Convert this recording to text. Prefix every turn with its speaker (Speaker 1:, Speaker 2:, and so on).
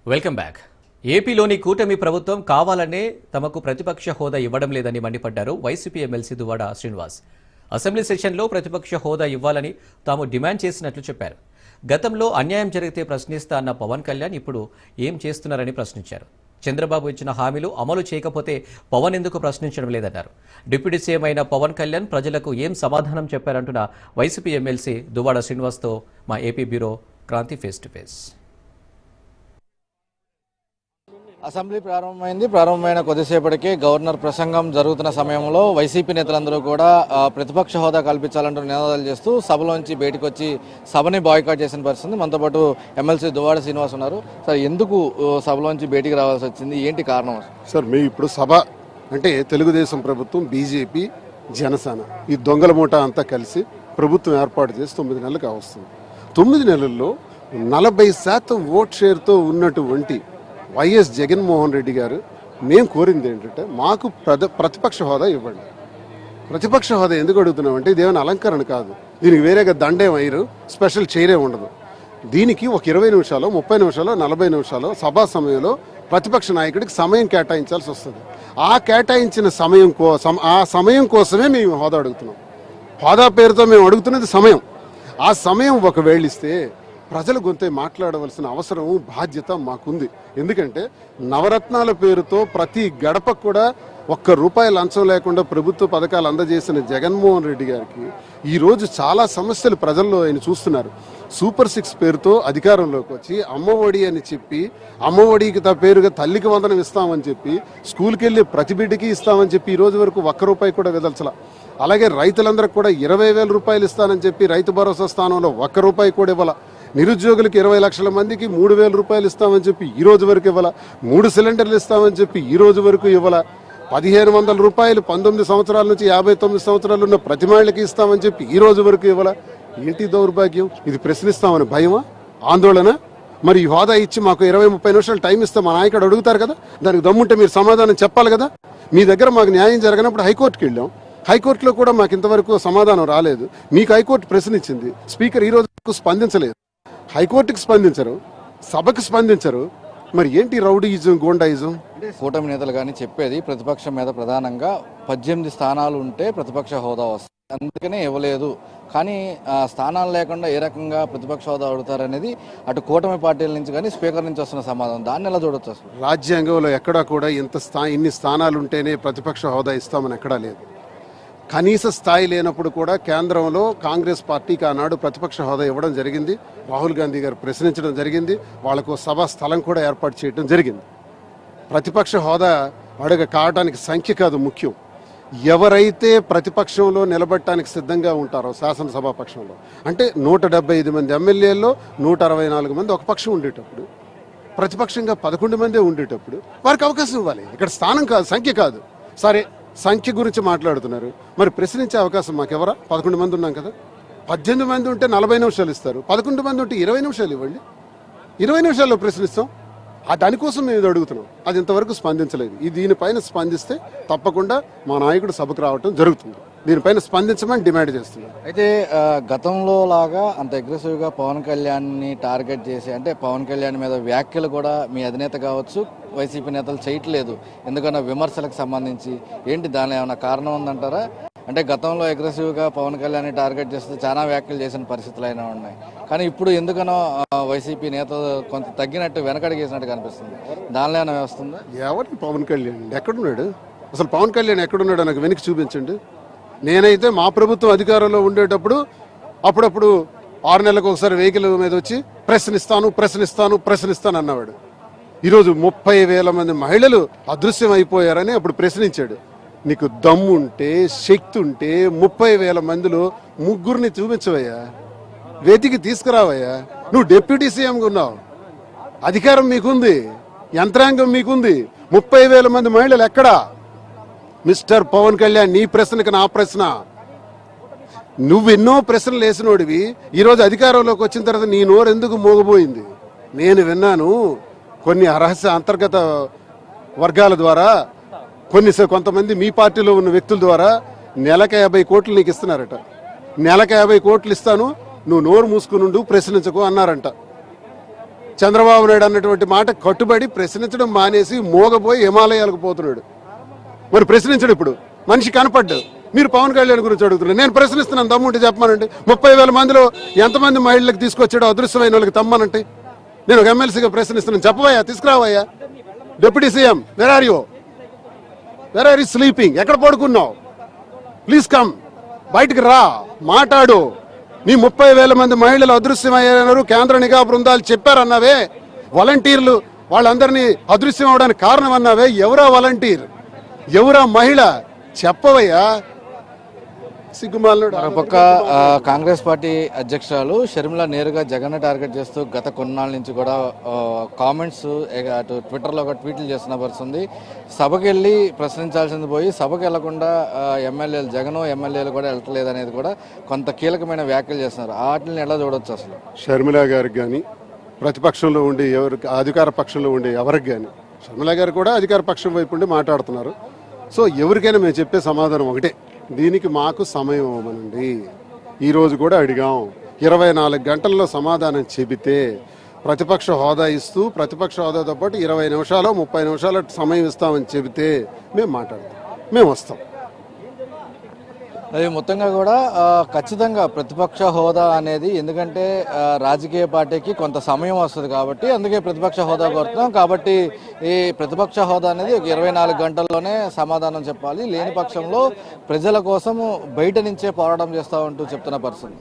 Speaker 1: Welcome back. ఏపీలోని కూటమి ప్రభుత్వం కావాలనే తమకు ప్రతిపక్ష హోదా ఇవ్వడం లేదని మండిపడ్డారు YCP MLC Duvvada Srinivas. Assembly సెషన్లో ప్రతిపక్ష హోదా ఇవ్వాలని తాము డిమాండ్ చేసినట్లు చెప్పారు. గతంలో అన్యాయం జరిగితే ప్రశ్నిస్తా అన్న పవన్ కళ్యాణ్ ఇప్పుడు ఏం చేస్తున్నారని ప్రశ్నించారు. చంద్రబాబు ఇచ్చిన హామీలు అమలు చేయకపోతే పవన్ ఎందుకు ప్రశ్నించడం లేదన్నారు. డిప్యూటీ సీఎం అయిన పవన్ కళ్యాణ్ ప్రజలకు ఏం సమాధానం చెప్పారంటున్న వైసీపీ ఎమ్మెల్సీ దువ్వాడ శ్రీనివాస్తో మా AP bureau Kranti face to face.
Speaker 2: Assembly ప్రారంభమైన కొద్దిసేపటికే గవర్నర్ ప్రసంగం జరుగుతున్న సమయంలో వైసీపీ నేతలందరూ కూడా ప్రతిపక్ష హోదా కల్పించాలంటూ నినాదాలు చేస్తూ సభలోంచి బయటకు వచ్చి సభని బాయ్కాట్ చేసిన పరిస్థితి. మనతో పాటు ఎమ్మెల్సీ దువ్వాడ శ్రీనివాస్ ఉన్నారు. సార్, ఎందుకు సభలోంచి బయటికి రావాల్సి వచ్చింది, ఏంటి కారణం?
Speaker 3: సార్, మీ ఇప్పుడు సభ అంటే తెలుగుదేశం ప్రభుత్వం, బీజేపీ, జనసేన ఈ దొంగల మూట అంతా కలిసి ప్రభుత్వం ఏర్పాటు చేసి 9 నెలలు కావస్తుంది. 9 నెలల్లో 40% ఓట్ షేర్తో ఉన్నటువంటి వైఎస్ జగన్మోహన్ రెడ్డి గారు మేము కోరింది ఏంటంటే మాకు ప్రతిపక్ష హోదా ఇవ్వండి. ప్రతిపక్ష హోదా ఎందుకు అడుగుతున్నామంటే ఇదేమైనా అలంకరణ కాదు, దీనికి వేరేగా దండేం అయ్యారు, స్పెషల్ చైరే ఉండదు. దీనికి ఒక 20 నిమిషాలు, 30 నిమిషాలు, 40 నిమిషాలు సభా సమయంలో ప్రతిపక్ష నాయకుడికి సమయం కేటాయించాల్సి వస్తుంది. ఆ కేటాయించిన సమయం కోసమే మేము హోదా అడుగుతున్నాం. హోదా పేరుతో మేము అడుగుతున్నది సమయం. ఆ సమయం ఒకవేళ ఇస్తే ప్రజల గొంతే మాట్లాడవలసిన అవసరం, బాధ్యత మాకుంది. ఎందుకంటే నవరత్నాల పేరుతో ప్రతి గడపకు కూడా ₹1 లంచం లేకుండా ప్రభుత్వ పథకాలు అందజేసిన జగన్మోహన్ రెడ్డి గారికి ఈరోజు చాలా సమస్యలు ప్రజల్లో ఆయన చూస్తున్నారు. సూపర్ 6 పేరుతో అధికారంలోకి వచ్చి అమ్మఒడి అని చెప్పి, అమ్మఒడికి పేరుగా తల్లికి వందనం ఇస్తామని చెప్పి, స్కూల్కి వెళ్ళి ప్రతి బిడ్డకి ఇస్తామని చెప్పి ఈ రోజు వరకు ₹1 కూడా విదల్చలా. అలాగే రైతులందరికీ కూడా 20,000 ఇస్తానని చెప్పి రైతు భరోసా స్థానంలో ₹1 కూడా ఇవ్వాల. నిరుద్యోగులకి 20 లక్షల మందికి ₹3,000 ఇస్తామని చెప్పి ఈ రోజు వరకు ఇవ్వాల. 3 సిలిండర్లు ఇస్తామని చెప్పి ఈ రోజు వరకు ఇవ్వాల. ₹1,500 19 సంవత్సరాల నుంచి 59 సంవత్సరాలు ఉన్న ప్రతి మహిళకి ఇస్తామని చెప్పి ఈ రోజు వరకు ఇవ్వాల. ఏంటి దౌర్భాగ్యం? ఇది ప్రశ్నిస్తామని భయమా, ఆందోళన? మరి ఈ హోదా ఇచ్చి మాకు 20-30 నిమిషాలు టైం ఇస్తే మా నాయకుడు అడుగుతారు కదా, దానికి దమ్ముంటే మీరు సమాధానం చెప్పాలి కదా. మీ దగ్గర మాకు న్యాయం జరగనప్పుడు హైకోర్టుకి వెళ్ళాం. హైకోర్టులో కూడా మాకు ఇంతవరకు సమాధానం రాలేదు. మీకు హైకోర్టు ప్రశ్నించింది, స్పీకర్ ఈ రోజు స్పందించలేదు. హైకోర్టుకి స్పందించరు, సభకు స్పందించరు. మరి ఏంటి రౌడీయిజం, గోండాయిజం?
Speaker 2: కూటమి నేతలు కానీ చెప్పేది ప్రతిపక్షం మీద ప్రధానంగా 18 స్థానాలు ఉంటే ప్రతిపక్ష హోదా వస్తుంది, అందుకనే ఇవ్వలేదు. కానీ స్థానాలు లేకుండా ఏ రకంగా ప్రతిపక్ష హోదా అడుగుతారనేది అటు కూటమి పార్టీల నుంచి కానీ స్పీకర్ నుంచి వస్తున్న సమాధానం. దాన్ని ఎలా చూడొచ్చు? అసలు
Speaker 3: రాజ్యాంగంలో ఎక్కడా కూడా ఇన్ని స్థానాలు ఉంటేనే ప్రతిపక్ష హోదా ఇస్తామని ఎక్కడా లేదు. కనీస స్థాయి లేనప్పుడు కూడా కేంద్రంలో కాంగ్రెస్ పార్టీకి ఆనాడు ప్రతిపక్ష హోదా ఇవ్వడం జరిగింది. రాహుల్ గాంధీ గారు ప్రశ్నించడం జరిగింది. వాళ్లకు సభా స్థలం కూడా ఏర్పాటు చేయడం జరిగింది. ప్రతిపక్ష హోదా కావడానికి సంఖ్య కాదు ముఖ్యం. ఎవరైతే ప్రతిపక్షంలో నిలబడటానికి సిద్ధంగా ఉంటారో శాసనసభా పక్షంలో, అంటే 175 మంది ఎమ్మెల్యేల్లో 164 మంది ఒక పక్షం ఉండేటప్పుడు, ప్రతిపక్షంగా 11 మందే ఉండేటప్పుడు వారికి అవకాశం ఇవ్వాలి. ఇక్కడ స్థానం కాదు, సంఖ్య కాదు. సరే, సంఖ్య గురించి మాట్లాడుతున్నారు, మరి ప్రశ్నించే అవకాశం మాకెవరా? 11 మంది ఉన్నాం కదా. 18 మంది ఉంటే 40 నిమిషాలు ఇస్తారు, 11 మంది ఉంటే 20 నిమిషాలు ఇవ్వండి. 20 నిమిషాల్లో ప్రశ్నిస్తాం. దానికోసం మేము ఇది అడుగుతున్నాం. అది ఇంతవరకు స్పందించలేదు. దీనిపైన స్పందిస్తే తప్పకుండా మా నాయకుడు సభకు రావటం జరుగుతుంది. దీనిపైన స్పందించమని డిమాండ్ చేస్తున్నాం.
Speaker 2: అయితే గతంలో లాగా అంత అగ్రెసివ్గా పవన్ కళ్యాణ్ని టార్గెట్ చేసి, అంటే పవన్ కళ్యాణ్ మీద వ్యాఖ్యలు కూడా మీ అధినేత కావచ్చు వైసీపీ నేతలు చేయట్లేదు. ఎందుకన్నా విమర్శలకు సంబంధించి ఏంటి, దానిలో ఏమైనా కారణం ఉందంటారా? అంటే గతంలో అగ్రెసివ్గా పవన్ కళ్యాణ్ని టార్గెట్ చేస్తే చాలా వ్యాఖ్యలు చేసిన పరిస్థితులు అయినా ఉన్నాయి. కానీ ఇప్పుడు ఎందుకనో వైసీపీ నేత కొంత తగ్గినట్టు, వెనకడిగేసినట్టు కనిపిస్తుంది. దానిలో ఏమైనా వస్తుందా?
Speaker 3: ఎవరికి పవన్ కళ్యాణ్ ఎక్కడున్నాడు? అసలు పవన్ కళ్యాణ్ ఎక్కడున్నాడు నాకు వెనక్కి చూపించండి. నేనైతే మా ప్రభుత్వం అధికారంలో ఉండేటప్పుడు అప్పుడప్పుడు 6 నెలలకు ఒకసారి వెహికల్ మీద వచ్చి ప్రశ్నిస్తాను అన్నవాడు. ఈరోజు 30,000 మంది మహిళలు అదృశ్యం అయిపోయారని అప్పుడు ప్రశ్నించాడు. నీకు దమ్ముంటే, శక్తి ఉంటే 30,000 మందిలో 3 చూపించవయ్యా, వెతికి తీసుకురావయ్యా. నువ్వు డిప్యూటీ సీఎంగా ఉన్నావు, అధికారం మీకుంది, యంత్రాంగం మీకుంది. 30,000 మంది మహిళలు ఎక్కడా? మిస్టర్ పవన్ కళ్యాణ్, నీ ప్రశ్నకు నా ప్రశ్న. నువ్వెన్నో ప్రశ్నలు వేసినోడివి, ఈరోజు అధికారంలోకి వచ్చిన తర్వాత నీ నోరు ఎందుకు మోగబోయింది? నేను విన్నాను, కొన్ని రహస్య అంతర్గత వర్గాల ద్వారా, కొంతమంది మీ పార్టీలో ఉన్న వ్యక్తుల ద్వారా నెలకు 50 కోట్లు నీకు ఇస్తున్నారట. నెలకు 50 కోట్లు ఇస్తాను, నువ్వు నోరు మూసుకుని ప్రశ్నించకు అన్నారంట. చంద్రబాబు నాయుడు అన్నటువంటి మాట కట్టుబడి ప్రశ్నించడం మానేసి మోగపోయి హిమాలయాలకు పోతున్నాడు. మరి ప్రశ్నించడు. ఇప్పుడు మనిషి కనపడ్డు. మీరు పవన్ కళ్యాణ్ గురించి అడుగుతున్నారు. నేను ప్రశ్నిస్తున్నాను, దమ్ముంటే చెప్పమానండి. 30,000 మందిలో ఎంతమంది మహిళలకు తీసుకొచ్చాడో అదృశ్యమైన వాళ్ళకి తమ్మనంటే. నేను ఒక ఎమ్మెల్సీగా ప్రశ్నిస్తున్నాను. చెప్పవయ్యా, తీసుకురావయ్యా. Deputy CM, where are you sleeping? ఎక్కడ పడుకున్నావు? ప్లీజ్ కమ్, బయటికి రా, మాట్లాడు. నీ 30,000 మంది మహిళలు అదృశ్యమయ్యారు, కేంద్ర నిఘా బృందాలు చెప్పారన్నావే. వాలంటీర్లు వాళ్ళందరినీ అదృశ్యం అవడానికి కారణం అన్నావే. ఎవరా వాలంటీర్? ఎవరా మహిళ? చెప్పవయ్యా. సిగ్గుమాలను.
Speaker 2: మరోపక్క కాంగ్రెస్ పార్టీ అధ్యక్షురాలు షర్మిల నేరుగా జగన్ టార్గెట్ చేస్తూ గత కొన్నాళ్ళ నుంచి కూడా కామెంట్స్ అటు ట్విట్టర్లో ఒక ట్వీట్లు చేస్తున్న పరిస్థితుంది. సభకి వెళ్ళి ప్రశ్నించాల్సింది పోయి సభకి వెళ్లకుండా ఎమ్మెల్యేలు జగన్ ఎమ్మెల్యేలు కూడా వెళ్ళట్లేదు అనేది కూడా కొంత కీలకమైన వ్యాఖ్యలు చేస్తున్నారు. వాటిని ఎలా చూడొచ్చు అసలు?
Speaker 3: షర్మిల గారికి కానీ, ప్రతిపక్షంలో ఉండి ఎవరికి, అధికార పక్షంలో ఉండే ఎవరికి కానీ, షర్మిల గారు కూడా అధికార పక్షం వైపు ఉండి మాట్లాడుతున్నారు. సో ఎవరికైనా మేము చెప్పే సమాధానం ఒకటే, దీనికి మాకు సమయం ఇవ్వమనండి. ఈరోజు కూడా అడిగాం, 24 గంటల్లో సమాధానం చెబితే ప్రతిపక్ష హోదా ఇస్తూ, ప్రతిపక్ష హోదాతో పాటు 20 నిమిషాలు 30 నిమిషాల సమయం ఇస్తామని చెబితే మేము మాట్లాడతాం, మేము వస్తాం.
Speaker 2: అది మొత్తంగా కూడా ఖచ్చితంగా ప్రతిపక్ష హోదా అనేది, ఎందుకంటే రాజకీయ పార్టీకి కొంత సమయం వస్తుంది కాబట్టి అందుకే ప్రతిపక్ష హోదా కోరుతున్నాం. కాబట్టి ఈ ప్రతిపక్ష హోదా అనేది ఒక 24 గంటల్లోనే సమాధానం చెప్పాలి. లేని పక్షంలో ప్రజల కోసం బయట నుంచే పోరాటం చేస్తూ ఉంటూ చెప్తున్న పరిస్థితి.